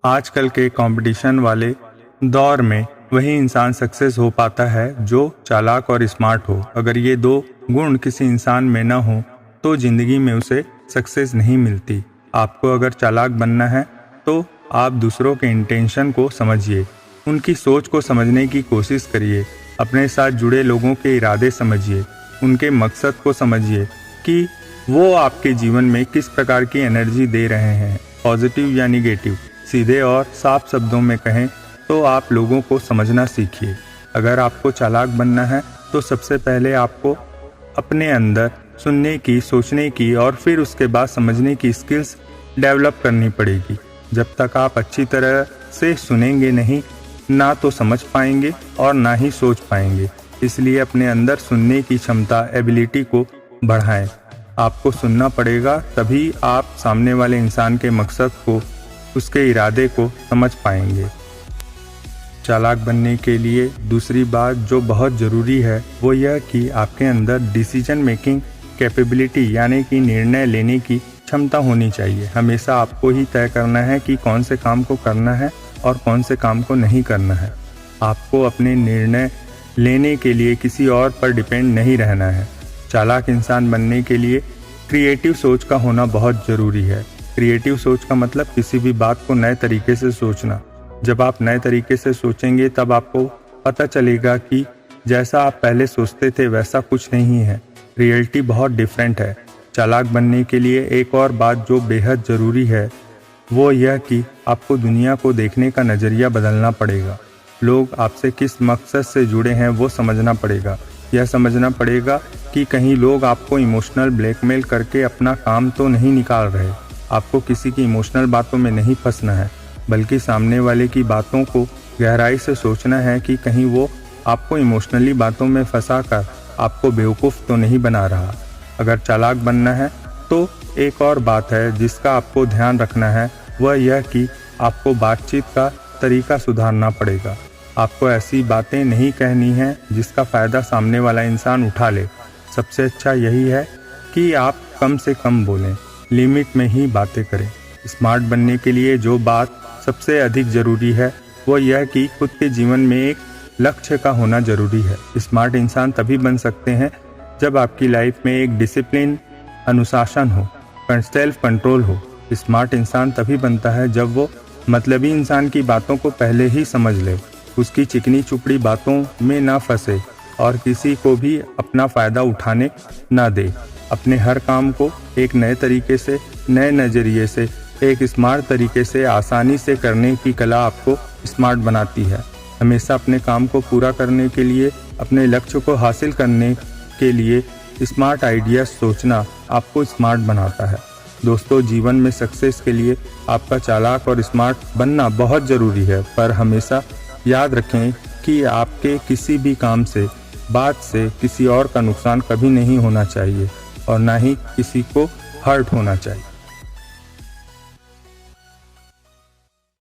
आजकल के कंपटीशन वाले दौर में वही इंसान सक्सेस हो पाता है जो चालाक और स्मार्ट हो। अगर ये दो गुण किसी इंसान में ना हो तो जिंदगी में उसे सक्सेस नहीं मिलती। आपको अगर चालाक बनना है तो आप दूसरों के इंटेंशन को समझिए, उनकी सोच को समझने की कोशिश करिए, अपने साथ जुड़े लोगों के इरादे समझिए, उनके मकसद को समझिए कि वो आपके जीवन में किस प्रकार की एनर्जी दे रहे हैं, पॉजिटिव या निगेटिव। सीधे और साफ शब्दों में कहें तो आप लोगों को समझना सीखिए। अगर आपको चालाक बनना है तो सबसे पहले आपको अपने अंदर सुनने की, सोचने की और फिर उसके बाद समझने की स्किल्स डेवलप करनी पड़ेगी। जब तक आप अच्छी तरह से सुनेंगे नहीं, ना तो समझ पाएंगे और ना ही सोच पाएंगे। इसलिए अपने अंदर सुनने की क्षमता, एबिलिटी को बढ़ाएं। आपको सुनना पड़ेगा, तभी आप सामने वाले इंसान के मकसद को, उसके इरादे को समझ पाएंगे। चालाक बनने के लिए दूसरी बात जो बहुत ज़रूरी है वो यह कि आपके अंदर डिसीजन मेकिंग कैपेबिलिटी यानी कि निर्णय लेने की क्षमता होनी चाहिए। हमेशा आपको ही तय करना है कि कौन से काम को करना है और कौन से काम को नहीं करना है। आपको अपने निर्णय लेने के लिए किसी और पर डिपेंड नहीं रहना है। चालाक इंसान बनने के लिए क्रिएटिव सोच का होना बहुत ज़रूरी है। क्रिएटिव सोच का मतलब किसी भी बात को नए तरीके से सोचना। जब आप नए तरीके से सोचेंगे तब आपको पता चलेगा कि जैसा आप पहले सोचते थे वैसा कुछ नहीं है, रियलिटी बहुत डिफरेंट है। चालाक बनने के लिए एक और बात जो बेहद ज़रूरी है वो यह कि आपको दुनिया को देखने का नज़रिया बदलना पड़ेगा। लोग आपसे किस मकसद से जुड़े हैं वो समझना पड़ेगा। यह समझना पड़ेगा कि कहीं लोग आपको इमोशनल ब्लैकमेल करके अपना काम तो नहीं निकाल रहे। आपको किसी की इमोशनल बातों में नहीं फंसना है, बल्कि सामने वाले की बातों को गहराई से सोचना है कि कहीं वो आपको इमोशनली बातों में फंसाकर आपको बेवकूफ़ तो नहीं बना रहा। अगर चालाक बनना है तो एक और बात है जिसका आपको ध्यान रखना है, वह यह कि आपको बातचीत का तरीका सुधारना पड़ेगा। आपको ऐसी बातें नहीं कहनी हैं जिसका फ़ायदा सामने वाला इंसान उठा ले। सबसे अच्छा यही है कि आप कम से कम बोलें, लिमिट में ही बातें करें। स्मार्ट बनने के लिए जो बात सबसे अधिक ज़रूरी है वो यह कि खुद के जीवन में एक लक्ष्य का होना ज़रूरी है। स्मार्ट इंसान तभी बन सकते हैं जब आपकी लाइफ में एक डिसिप्लिन, अनुशासन हो, सेल्फ कंट्रोल हो। स्मार्ट इंसान तभी बनता है जब वो मतलबी इंसान की बातों को पहले ही समझ ले, उसकी चिकनी चुपड़ी बातों में ना फंसे और किसी को भी अपना फ़ायदा उठाने ना दे। अपने हर काम को एक नए तरीके से, नए नज़रिए से, एक स्मार्ट तरीके से आसानी से करने की कला आपको स्मार्ट बनाती है। हमेशा अपने काम को पूरा करने के लिए, अपने लक्ष्य को हासिल करने के लिए स्मार्ट आइडिया सोचना आपको स्मार्ट बनाता है। दोस्तों, जीवन में सक्सेस के लिए आपका चालाक और स्मार्ट बनना बहुत ज़रूरी है, पर हमेशा याद रखें कि आपके किसी भी काम से, बात से किसी और का नुकसान कभी नहीं होना चाहिए और ना ही किसी को हर्ट होना चाहिए।